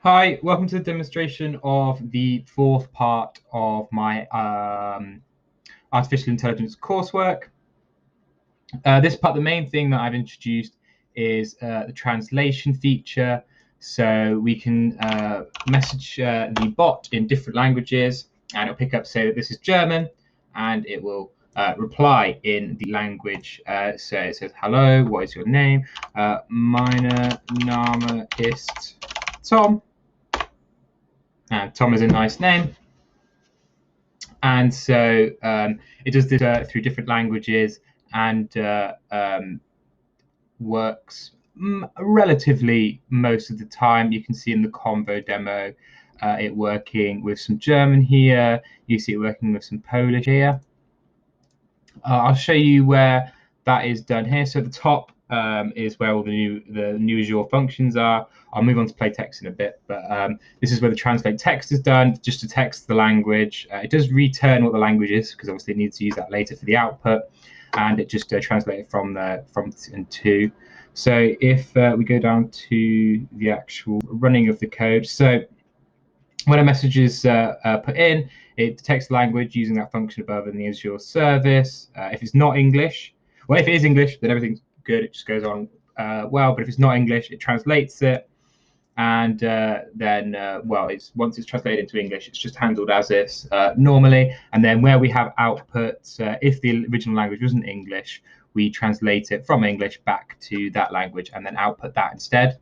Hi, welcome to the demonstration of the fourth part of my artificial intelligence coursework. This part, the main thing that I've introduced is the translation feature. So we can message the bot in different languages, and it'll pick up, say that this is German, and it will reply in the language. So it says, hello, what is your name? Meine Name ist Tom. Tom is a nice name. And so it does this through different languages and works relatively most of the time. You can see in the Convo demo it working with some German here. You see it working with some Polish here. I'll show you where that is done here. So the top is where all the new Azure functions are. I'll move on to play text in a bit, but this is where the translate text is done, just to text the language. It does return what the language is, because obviously it needs to use that later for the output, and it just translates from and to. So if we go down to the actual running of the code, so when a message is put in, it detects the language using that function above in the Azure service. If it's not English, well, if it is English, then everything's good. It just goes on well. But if it's not English, it translates it, and then once it's translated into English, it's just handled as is normally. And then where we have outputs, if the original language wasn't English, we translate it from English back to that language and then output that instead.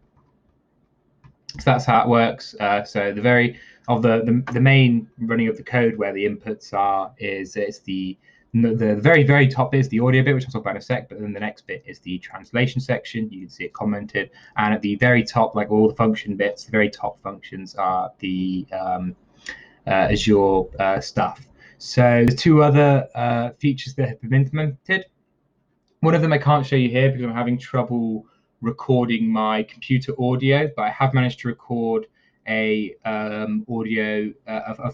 So that's how it works. So the main running of the code where the inputs are is the very top is the audio bit, which I'll talk about in a sec, but then the next bit is the translation section. You can see it commented, and at the very top, like all the function bits, the very top functions are the Azure stuff. So there's two other features that have been implemented. One of them I can't show you here because I'm having trouble recording my computer audio, but I have managed to record a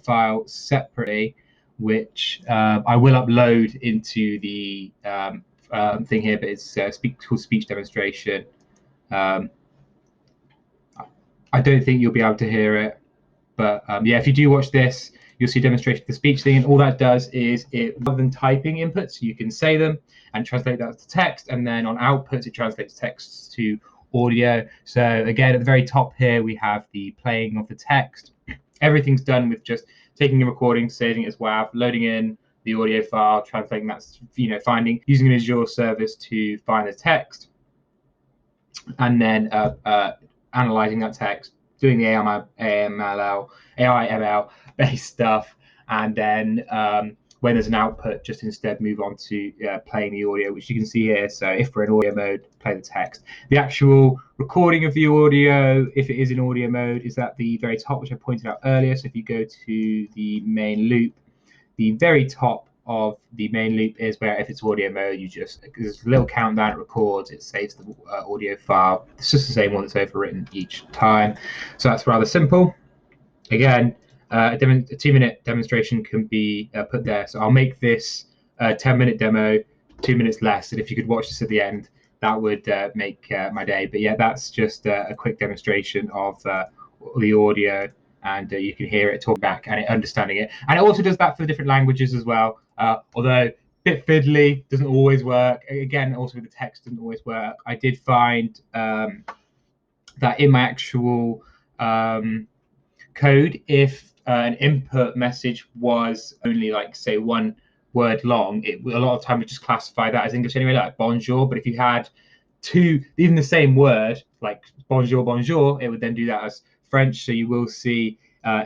file separately, which I will upload into the thing here, but it's called speech demonstration. I don't think you'll be able to hear it, but yeah, if you do watch this, you'll see a demonstration of the speech thing, and all that does is it, rather than typing inputs, you can say them and translate that to text, and then on outputs, it translates text to audio. So again, at the very top here, we have the playing of the text. Everything's done with just taking a recording, saving it as WAV, loading in the audio file, translating that, using an Azure service to find the text, and then analyzing that text, doing the AI/ML based stuff, and then when there's an output, just instead move on to playing the audio, which you can see here. So if we're in audio mode, play the text. The actual recording of the audio, if it is in audio mode, is at the very top, which I pointed out earlier. So if you go to the main loop, the very top of the main loop is where, if it's audio mode, there's a little countdown, it records, it saves the audio file. It's just the same one that's overwritten each time. So that's rather simple. Again, a 2-minute demonstration can be put there. So I'll make this 10-minute demo 2 minutes less. And if you could watch this at the end, that would make my day. But yeah, that's just a quick demonstration of the audio, and you can hear it talk back and it understanding it. And it also does that for different languages as well. Although a bit fiddly, doesn't always work. Again, also with the text doesn't always work. I did find that in my actual code, if an input message was only, like, say, one word long, a lot of time would just classify that as English anyway, like bonjour. But if you had two, even the same word, like bonjour, bonjour, it would then do that as French. So you will see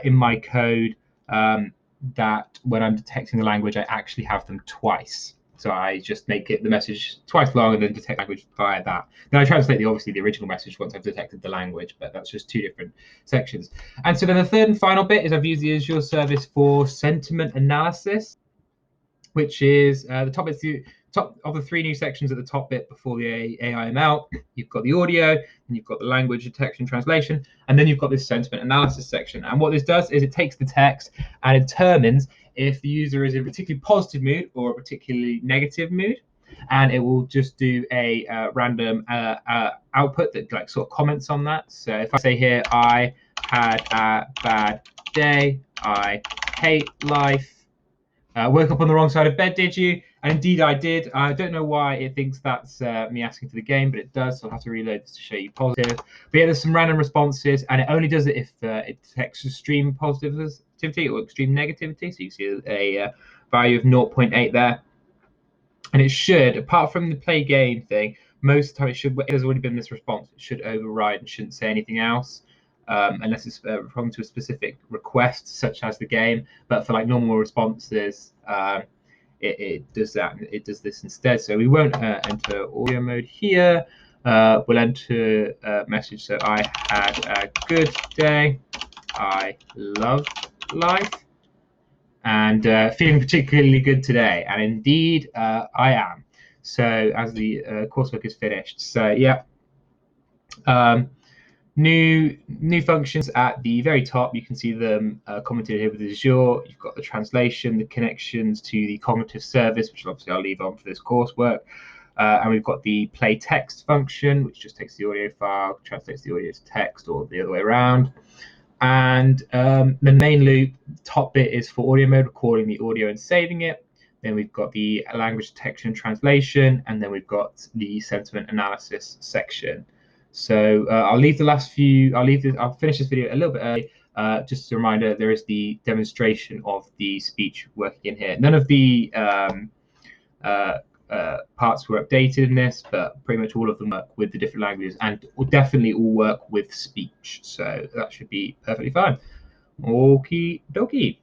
in my code that when I'm detecting the language, I actually have them twice. So I just make it the message twice long and then detect language via that. Then I translate obviously the original message once I've detected the language, but that's just two different sections. And so then the third and final bit is I've used the Azure service for sentiment analysis, which is the top. It's the top of the three new sections at the top bit before the AI/ML. You've got the audio, and you've got the language detection translation, and then you've got this sentiment analysis section. And what this does is it takes the text and it determines if the user is in a particularly positive mood or a particularly negative mood, and it will just do a random output that sort of comments on that. So if I say here, I had a bad day. I hate life. Woke up on the wrong side of bed, did you? And indeed I did. I don't know why it thinks that's me asking for the game, but it does, so I'll have to reload this to show you positive. But yeah, there's some random responses, and it only does it if it detects extreme positivity or extreme negativity. So you see a value of 0.8 there. And it should, apart from the play game thing, most of the time it should, if there's already been this response, it should override and shouldn't say anything else. Unless it's responding to a specific request, such as the game. But for like normal responses, it does that. It does this instead. So we won't enter audio mode here. We'll enter message. So I had a good day. I love life. And feeling particularly good today. And indeed, I am. So as the coursework is finished. So yeah. New functions at the very top. You can see them commented here with Azure. You've got the translation, the connections to the cognitive service, which obviously I'll leave on for this coursework. And we've got the play text function, which just takes the audio file, translates the audio to text, or the other way around. And the main loop, top bit is for audio mode, recording the audio and saving it. Then we've got the language detection and translation, and then we've got the sentiment analysis section. So I'll leave the last few. I'll finish this video a little bit early. Just a reminder, there is the demonstration of the speech working in here. None of the parts were updated in this, but pretty much all of them work with the different languages, and will definitely all work with speech. So that should be perfectly fine. Okie dokie.